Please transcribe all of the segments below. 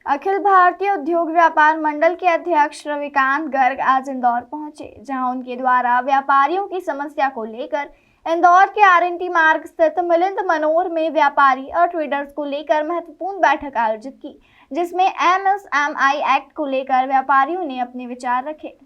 अखिल भारतीय उद्योग व्यापार मंडल के अध्यक्ष रविकांत गर्ग आज इंदौर पहुंचे, जहां उनके द्वारा व्यापारियों की समस्या को लेकर इंदौर के आर&टी मार्ग स्थित मिलिंद मनोर में व्यापारी और ट्रेडर्स को लेकर महत्वपूर्ण बैठक आयोजित की, जिसमें एमएसएमई एक्ट को लेकर व्यापारियों ने अपने विचार रखे।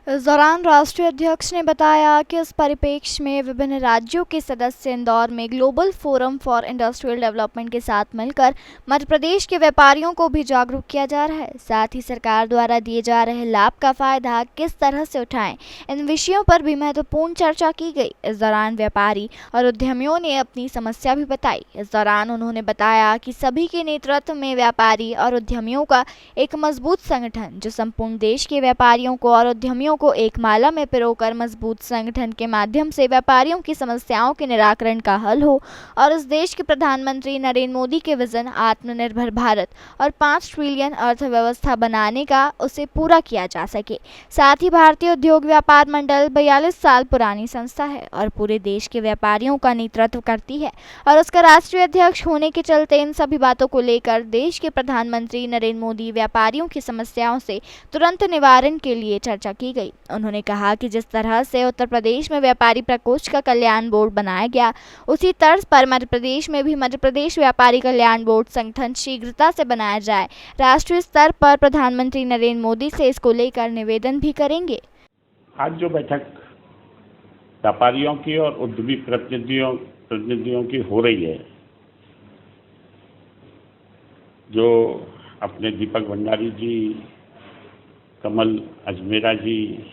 इस दौरान राष्ट्रीय अध्यक्ष ने बताया कि इस परिप्रेक्ष्य में विभिन्न राज्यों के सदस्य इंदौर में global forum for industrial development के साथ मिलकर मध्य प्रदेश के व्यापारियों को भी जागरूक किया जा रहा है। साथ ही सरकार द्वारा दिए जा रहे लाभ का फायदा किस तरह से उठाएं, इन विषयों पर भी महत्वपूर्ण चर्चा की गई। इस दौरान व्यापारी और उद्यमियों ने अपनी समस्या भी बताई। इस दौरान उन्होंने बताया कि सभी के नेतृत्व में व्यापारी और उद्यमियों का एक मजबूत संगठन, जो संपूर्ण देश के व्यापारियों को और उद्यमियों को एक माला में पिरोकर मजबूत संगठन के माध्यम से व्यापारियों की समस्याओं के निराकरण का हल हो और इस देश के प्रधानमंत्री नरेंद्र मोदी के विजन आत्मनिर्भर भारत और 5 ट्रिलियन अर्थव्यवस्था बनाने का उसे पूरा किया जा सके। साथ ही भारतीय उद्योग व्यापार मंडल 42 साल पुरानी संस्था है और पूरे देश के व्यापारियों का नेतृत्व करती है और उसका राष्ट्रीय अध्यक्ष होने के चलते इन सभी बातों को लेकर देश के प्रधानमंत्री नरेंद्र मोदी व्यापारियों की समस्याओं से तुरंत निवारण के लिए चर्चा की गई। उन्होंने कहा कि जिस तरह से उत्तर प्रदेश में व्यापारी प्रकोष्ठ का कल्याण बोर्ड बनाया गया, उसी तर्ज पर मध्य प्रदेश में भी मध्य प्रदेश व्यापारी कल्याण बोर्ड संगठन शीघ्रता से बनाया जाए। राष्ट्रीय स्तर पर प्रधानमंत्री नरेंद्र मोदी से इसको लेकर निवेदन भी करेंगे। आज जो बैठक व्यापारियों की और उद्यमी प्रतिनिधियों की हो रही है, जो अपने दीपक भंडारी जी, कमल अजमेरा जी,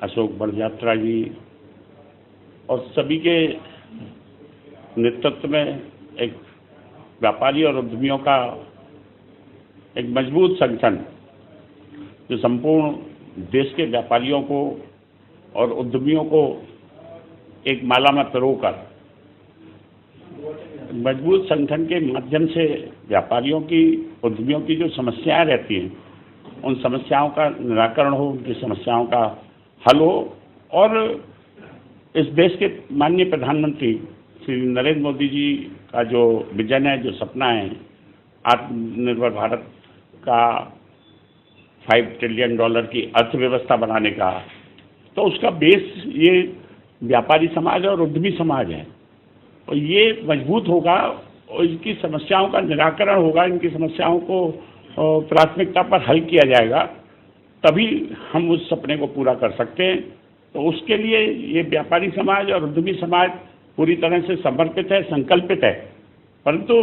अशोक बड़जात्रा जी और सभी के नेतृत्व में एक व्यापारी और उद्यमियों का एक मजबूत संगठन, जो संपूर्ण देश के व्यापारियों को और उद्यमियों को एक माला में पिरोकर मजबूत संगठन के माध्यम से व्यापारियों की, उद्यमियों की जो समस्याएं रहती हैं, उन समस्याओं का निराकरण हो, उनकी समस्याओं का हल हो और इस देश के माननीय प्रधानमंत्री श्री नरेंद्र मोदी जी का जो विजन है, जो सपना है आत्मनिर्भर भारत का, 5 ट्रिलियन डॉलर की अर्थव्यवस्था बनाने का, तो उसका बेस ये व्यापारी समाज और उद्यमी समाज है और ये मजबूत होगा और इनकी समस्याओं का निराकरण होगा, इनकी समस्याओं को प्राथमिकता पर हल किया जाएगा, तभी हम उस सपने को पूरा कर सकते हैं। तो उसके लिए ये व्यापारी समाज और उद्यमी समाज पूरी तरह से समर्पित है, संकल्पित है। परंतु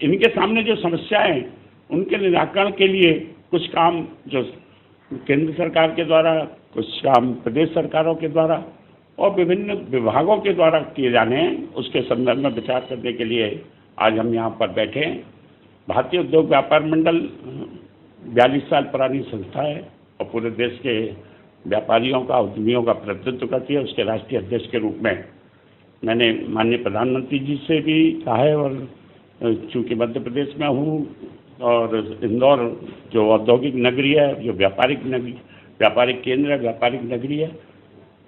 इनके सामने जो समस्याएं हैं, उनके निराकरण के लिए कुछ काम जो केंद्र सरकार के द्वारा, कुछ काम प्रदेश सरकारों के द्वारा और विभिन्न विभागों के द्वारा किए जाने हैं, उसके संदर्भ में विचार करने के लिए आज हम यहाँ पर बैठे हैं। भारतीय उद्योग व्यापार मंडल 42 साल पुरानी संस्था है और पूरे देश के व्यापारियों का, उद्यमियों का प्रतिनिधित्व करती है। उसके राष्ट्रीय अध्यक्ष के रूप में मैंने माननीय प्रधानमंत्री जी से भी कहा है और चूँकि मध्य प्रदेश में हूँ और इंदौर जो औद्योगिक नगरी है, जो व्यापारिक केंद्र है, व्यापारिक नगरी है,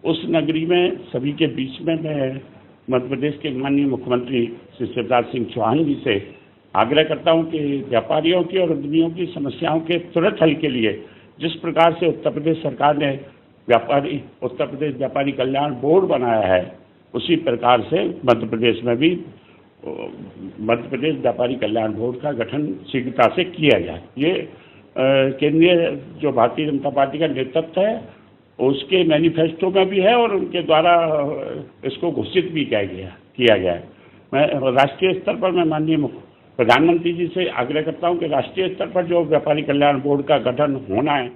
उस नगरी में सभी के बीच में मैं मध्य प्रदेश के माननीय मुख्यमंत्री श्री शिवराज सिंह चौहान जी से आग्रह करता हूं कि व्यापारियों की और उद्यमियों की समस्याओं के तुरंत हल के लिए जिस प्रकार से उत्तर प्रदेश सरकार ने उत्तर प्रदेश व्यापारी कल्याण बोर्ड बनाया है, उसी प्रकार से मध्य प्रदेश में भी मध्य प्रदेश व्यापारी कल्याण बोर्ड का गठन शीघ्रता से किया जाए। ये केंद्रीय जो भारतीय जनता पार्टी का नेतृत्व है, उसके मैनिफेस्टो में भी है और उनके द्वारा इसको घोषित भी किया गया है। मैं राष्ट्रीय स्तर पर मैं माननीय प्रधानमंत्री जी से आग्रह करता हूं कि राष्ट्रीय स्तर पर जो व्यापारी कल्याण बोर्ड का गठन होना है,